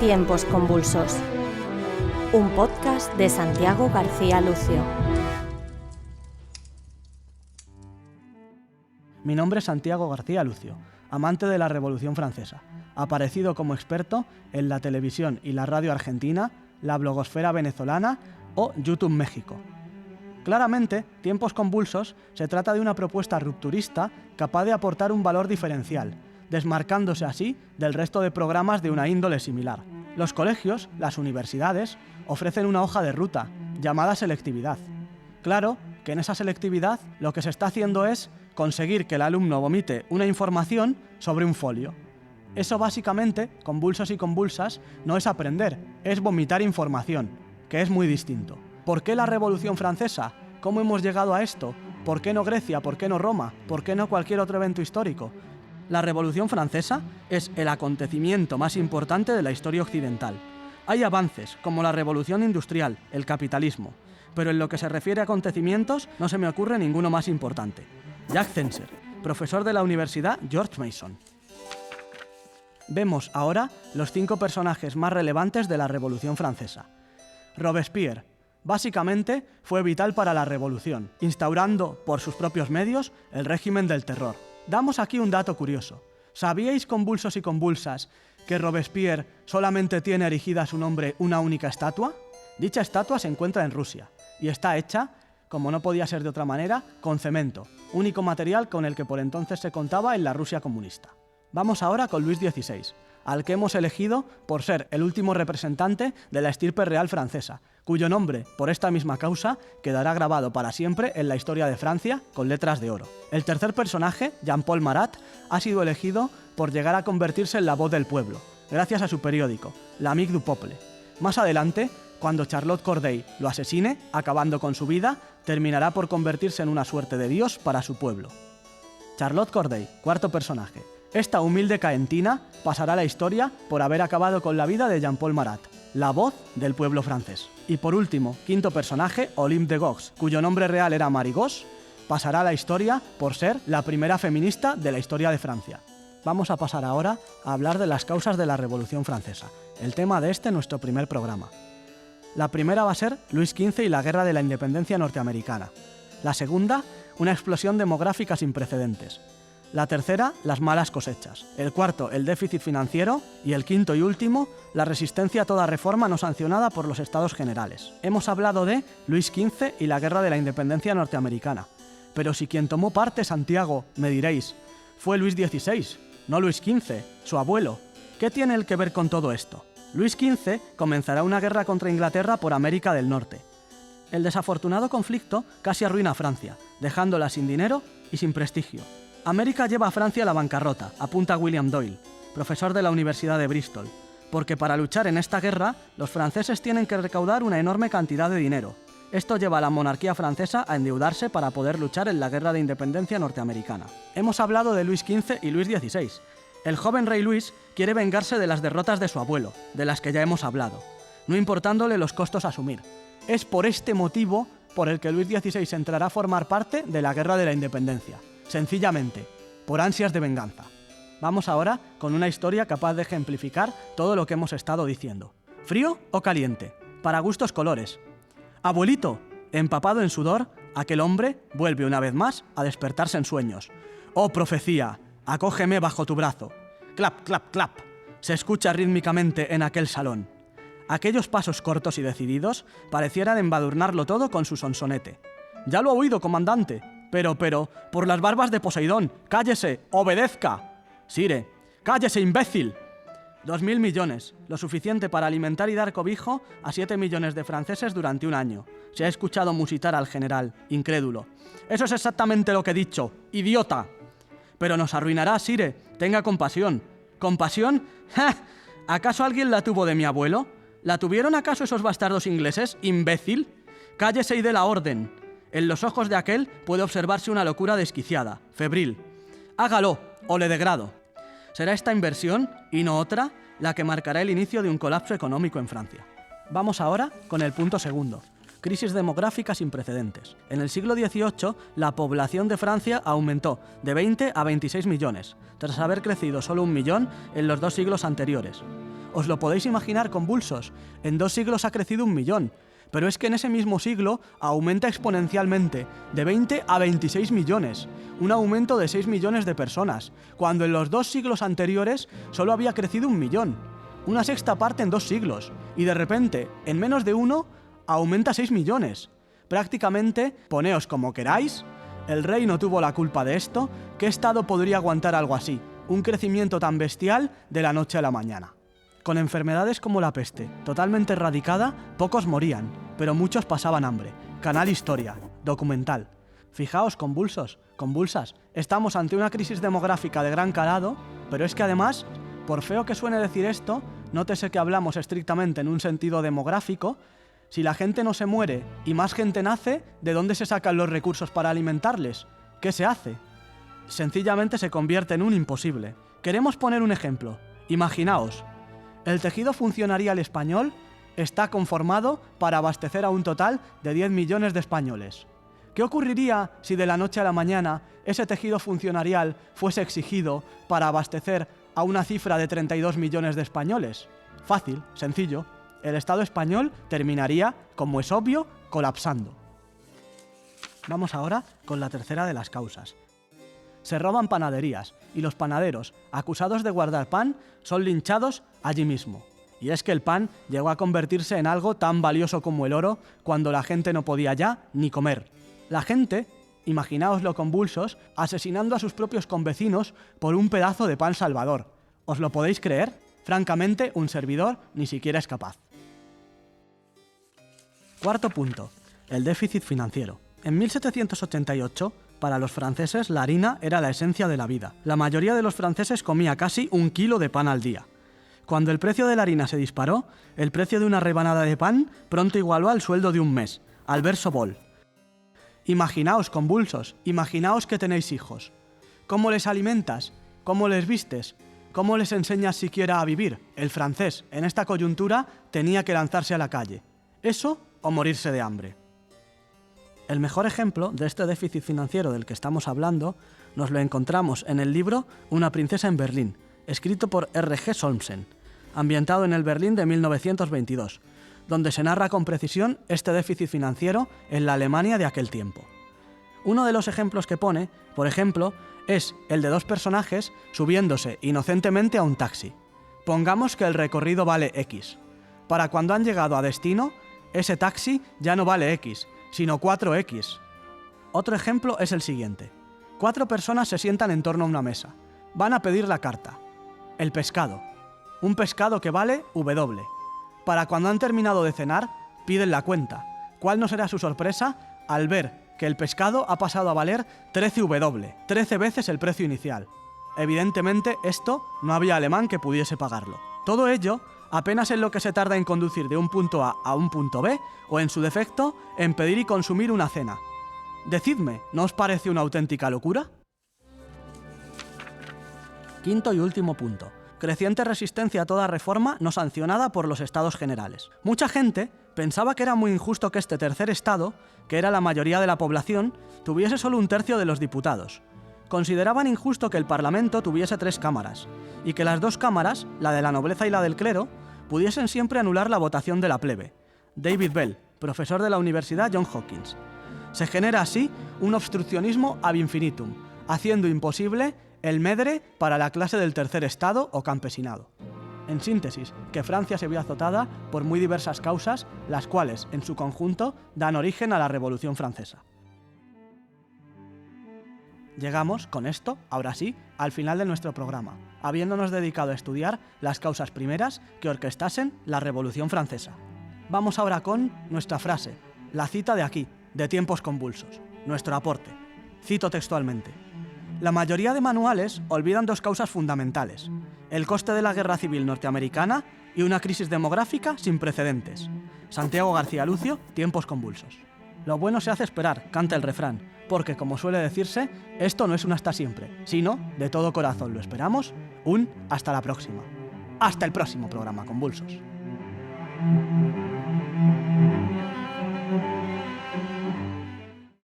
Tiempos convulsos. Un podcast de Santiago García Lucio. Mi nombre es Santiago García Lucio, amante de la Revolución Francesa, aparecido como experto en la televisión y la radio argentina, la blogosfera venezolana o YouTube México. Claramente, Tiempos convulsos se trata de una propuesta rupturista capaz de aportar un valor diferencial, desmarcándose así del resto de programas de una índole similar. Los colegios, las universidades, ofrecen una hoja de ruta, llamada selectividad. Claro que en esa selectividad lo que se está haciendo es conseguir que el alumno vomite una información sobre un folio. Eso básicamente, convulsos y convulsas, no es aprender, es vomitar información, que es muy distinto. ¿Por qué la Revolución Francesa? ¿Cómo hemos llegado a esto? ¿Por qué no Grecia? ¿Por qué no Roma? ¿Por qué no cualquier otro evento histórico? La Revolución Francesa es el acontecimiento más importante de la historia occidental. Hay avances, como la Revolución Industrial, el capitalismo, pero en lo que se refiere a acontecimientos no se me ocurre ninguno más importante. Jacques Censer, profesor de la Universidad George Mason. Vemos ahora los 5 personajes más relevantes de la Revolución Francesa. Robespierre, básicamente, fue vital para la revolución, instaurando, por sus propios medios, el régimen del terror. Damos aquí un dato curioso. ¿Sabíais, convulsos y convulsas, que Robespierre solamente tiene erigida a su nombre una única estatua? Dicha estatua se encuentra en Rusia y está hecha, como no podía ser de otra manera, con cemento, único material con el que por entonces se contaba en la Rusia comunista. Vamos ahora con Luis XVI, al que hemos elegido por ser el último representante de la estirpe real francesa, cuyo nombre, por esta misma causa, quedará grabado para siempre en la historia de Francia con letras de oro. El tercer personaje, Jean-Paul Marat, ha sido elegido por llegar a convertirse en la voz del pueblo, gracias a su periódico, L'Amique du Peuple. Más adelante, cuando Charlotte Corday lo asesine, acabando con su vida, terminará por convertirse en una suerte de dios para su pueblo. Charlotte Corday, cuarto personaje. Esta humilde caentina pasará a la historia por haber acabado con la vida de Jean-Paul Marat, la voz del pueblo francés. Y por último, quinto personaje, Olympe de Gouges, cuyo nombre real era Marie Gouges, pasará a la historia por ser la primera feminista de la historia de Francia. Vamos a pasar ahora a hablar de las causas de la Revolución Francesa, el tema de nuestro primer programa. La primera va a ser Luis XV y la Guerra de la Independencia norteamericana. La segunda, una explosión demográfica sin precedentes. La tercera, las malas cosechas. El cuarto, el déficit financiero. Y el quinto y último, la resistencia a toda reforma no sancionada por los Estados Generales. Hemos hablado de Luis XV y la Guerra de la Independencia norteamericana. Pero si quien tomó parte, Santiago, me diréis, fue Luis XVI, no Luis XV, su abuelo. ¿Qué tiene él que ver con todo esto? Luis XV comenzará una guerra contra Inglaterra por América del Norte. El desafortunado conflicto casi arruina a Francia, dejándola sin dinero y sin prestigio. América lleva a Francia a la bancarrota, apunta William Doyle, profesor de la Universidad de Bristol, porque para luchar en esta guerra, los franceses tienen que recaudar una enorme cantidad de dinero. Esto lleva a la monarquía francesa a endeudarse para poder luchar en la Guerra de Independencia norteamericana. Hemos hablado de Luis XV y Luis XVI. El joven rey Luis quiere vengarse de las derrotas de su abuelo, de las que ya hemos hablado, no importándole los costos a asumir. Es por este motivo por el que Luis XVI entrará a formar parte de la Guerra de la Independencia. Sencillamente, por ansias de venganza. Vamos ahora con una historia capaz de ejemplificar todo lo que hemos estado diciendo. ¿Frío o caliente? Para gustos colores. Abuelito, empapado en sudor, aquel hombre vuelve una vez más a despertarse en sueños. ¡Oh, profecía! Acógeme bajo tu brazo. Clap, clap, clap. Se escucha rítmicamente en aquel salón. Aquellos pasos cortos y decididos parecieran embadurnarlo todo con su sonsonete. «Ya lo ha oído, comandante. Pero, por las barbas de Poseidón, cállese, obedezca. Sire, cállese, imbécil». 2.000 millones, lo suficiente para alimentar y dar cobijo a 7 millones de franceses durante un año. Se ha escuchado musitar al general, incrédulo. «Eso es exactamente lo que he dicho, idiota». «Pero nos arruinará, Sire, tenga compasión». ¿Compasión? ¡Ja! ¿Acaso alguien la tuvo de mi abuelo? ¿La tuvieron acaso esos bastardos ingleses, imbécil? Cállese y dé la orden. En los ojos de aquel puede observarse una locura desquiciada, febril. Hágalo, o le degrado. Será esta inversión, y no otra, la que marcará el inicio de un colapso económico en Francia. Vamos ahora con el punto segundo. Crisis demográfica sin precedentes. En el siglo XVIII, la población de Francia aumentó de 20 a 26 millones, tras haber crecido solo 1 millón en los 2 siglos anteriores. Os lo podéis imaginar convulsos. En 2 siglos ha crecido 1 millón. Pero es que en ese mismo siglo aumenta exponencialmente, de 20 a 26 millones. Un aumento de 6 millones de personas, cuando en los 2 siglos anteriores solo había crecido 1 millón. Una sexta parte en 2 siglos. Y de repente, en menos de 1, aumenta 6 millones. Prácticamente, poneos como queráis, el rey no tuvo la culpa de esto. ¿Qué estado podría aguantar algo así? Un crecimiento tan bestial de la noche a la mañana. Con enfermedades como la peste, totalmente erradicada, pocos morían, pero muchos pasaban hambre. Canal Historia, documental. Fijaos, convulsas, estamos ante una crisis demográfica de gran calado, pero es que además, por feo que suene decir esto, nótese que hablamos estrictamente en un sentido demográfico. Si la gente no se muere y más gente nace, ¿de dónde se sacan los recursos para alimentarles? ¿Qué se hace? Sencillamente se convierte en un imposible. Queremos poner un ejemplo. Imaginaos, el tejido funcionarial español está conformado para abastecer a un total de 10 millones de españoles. ¿Qué ocurriría si de la noche a la mañana ese tejido funcionarial fuese exigido para abastecer a una cifra de 32 millones de españoles? Fácil, sencillo. El Estado español terminaría, como es obvio, colapsando. Vamos ahora con la tercera de las causas. Se roban panaderías y los panaderos, acusados de guardar pan, son linchados allí mismo. Y es que el pan llegó a convertirse en algo tan valioso como el oro cuando la gente no podía ya ni comer. La gente, imaginaoslo convulsos, asesinando a sus propios convecinos por un pedazo de pan salvador. ¿Os lo podéis creer? Francamente, un servidor ni siquiera es capaz. Cuarto punto, el déficit financiero. En 1788, para los franceses la harina era la esencia de la vida. La mayoría de los franceses comía casi 1 kilo de pan al día. Cuando el precio de la harina se disparó, el precio de una rebanada de pan pronto igualó al sueldo de un mes. Albert Sobol. Imaginaos, convulsos, imaginaos que tenéis hijos. ¿Cómo les alimentas? ¿Cómo les vistes? ¿Cómo les enseñas siquiera a vivir? El francés, en esta coyuntura, tenía que lanzarse a la calle. Eso o morirse de hambre. El mejor ejemplo de este déficit financiero del que estamos hablando nos lo encontramos en el libro Una princesa en Berlín, escrito por R.G. Solmsen, ambientado en el Berlín de 1922, donde se narra con precisión este déficit financiero en la Alemania de aquel tiempo. Uno de los ejemplos que pone, por ejemplo, es el de 2 personajes subiéndose inocentemente a un taxi. Pongamos que el recorrido vale X. Para cuando han llegado a destino, ese taxi ya no vale X, sino 4X. Otro ejemplo es el siguiente. 4 personas se sientan en torno a una mesa. Van a pedir la carta. El pescado. Un pescado que vale W. Para cuando han terminado de cenar, piden la cuenta. ¿Cuál no será su sorpresa al ver que el pescado ha pasado a valer 13W, 13 veces el precio inicial? Evidentemente, esto no había alemán que pudiese pagarlo. Todo ello apenas en lo que se tarda en conducir de un punto A a un punto B, o en su defecto, en pedir y consumir una cena. Decidme, ¿no os parece una auténtica locura? Quinto y último punto. Creciente resistencia a toda reforma no sancionada por los estados generales. Mucha gente pensaba que era muy injusto que este tercer estado, que era la mayoría de la población, tuviese solo 1/3 de los diputados. Consideraban injusto que el Parlamento tuviese 3 cámaras, y que las 2 cámaras, la de la nobleza y la del clero, pudiesen siempre anular la votación de la plebe. David Bell, profesor de la Universidad Johns Hopkins. Se genera así un obstruccionismo ad infinitum, haciendo imposible el medre para la clase del tercer estado o campesinado. En síntesis, que Francia se vio azotada por muy diversas causas, las cuales, en su conjunto, dan origen a la Revolución Francesa. Llegamos, con esto, ahora sí, al final de nuestro programa, habiéndonos dedicado a estudiar las causas primeras que orquestasen la Revolución Francesa. Vamos ahora con nuestra frase, la cita de aquí, de Tiempos Convulsos, nuestro aporte. Cito textualmente. La mayoría de manuales olvidan 2 causas fundamentales, el coste de la Guerra Civil norteamericana y una crisis demográfica sin precedentes. Santiago García Lucio, Tiempos Convulsos. Lo bueno se hace esperar, canta el refrán, porque como suele decirse, esto no es un hasta siempre, sino, de todo corazón lo esperamos, un hasta la próxima. Hasta el próximo programa, Convulsos.